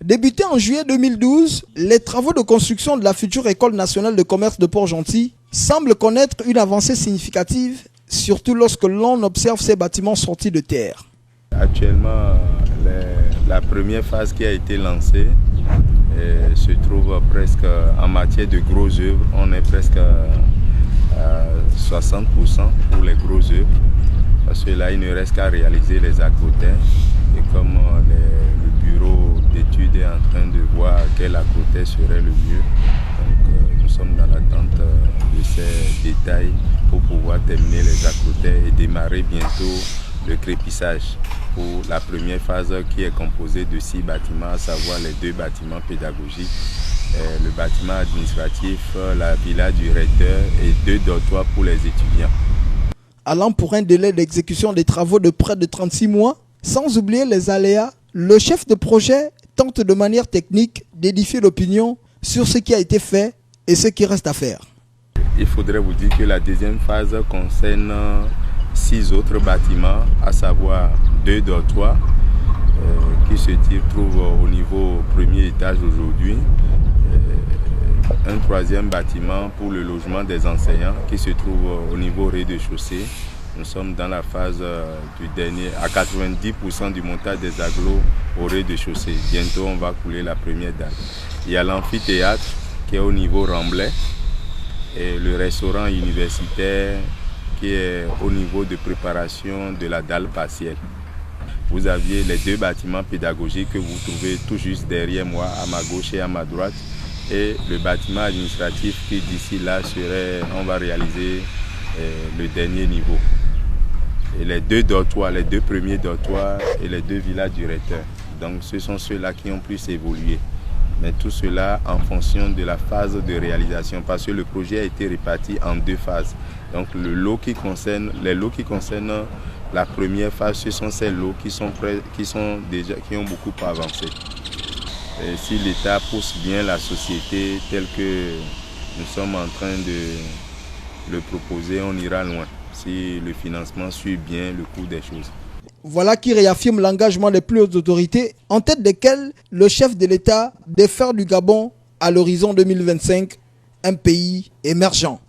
Débutés en juillet 2012, les travaux de construction de la future École nationale de commerce de Port-Gentil semblent connaître une avancée significative, surtout lorsque l'on observe ces bâtiments sortis de terre. Actuellement, la première phase qui a été lancée se trouve presque en matière de gros œuvres. On est presque à 60% pour les gros œuvres. Parce que là, il ne reste qu'à réaliser les accotins. Et comme le bureau d'études est en train de voir quel accoté serait le mieux, donc, nous sommes dans l'attente de ces détails pour pouvoir terminer les accotés et démarrer bientôt le crépissage pour la première phase qui est composée de 6 bâtiments, à savoir les 2 bâtiments pédagogiques, le bâtiment administratif, la villa du recteur et 2 dortoirs pour les étudiants. Allant pour un délai d'exécution des travaux de près de 36 mois, sans oublier les aléas, le chef de projet tente de manière technique d'édifier l'opinion sur ce qui a été fait et ce qui reste à faire. Il faudrait vous dire que la deuxième phase concerne 6 autres bâtiments, à savoir 2 dortoirs qui se trouvent au niveau premier étage aujourd'hui, un 3e bâtiment pour le logement des enseignants qui se trouve au niveau rez-de-chaussée. Nous sommes dans la phase du dernier, à 90% du montage des agglos au rez-de-chaussée. Bientôt, on va couler la première dalle. Il y a l'amphithéâtre qui est au niveau Remblai et le restaurant universitaire qui est au niveau de préparation de la dalle partielle. Vous aviez les 2 bâtiments pédagogiques que vous trouvez tout juste derrière moi, à ma gauche et à ma droite, et le bâtiment administratif qui d'ici là on va réaliser le dernier niveau. Et les 2 dortoirs, les 2 premiers dortoirs et les 2 villas du recteur. Donc ce sont ceux-là qui ont plus évolué. Mais tout cela en fonction de la phase de réalisation, parce que le projet a été réparti en 2 phases. Donc les lots qui concernent la première phase, ce sont ces lots qui ont beaucoup avancé. Et si l'État pousse bien la société telle que nous sommes en train de le proposer, on ira loin. Si le financement suit bien le cours des choses. Voilà qui réaffirme l'engagement des plus hautes autorités, en tête desquelles le chef de l'État de faire du Gabon à l'horizon 2025 un pays émergent.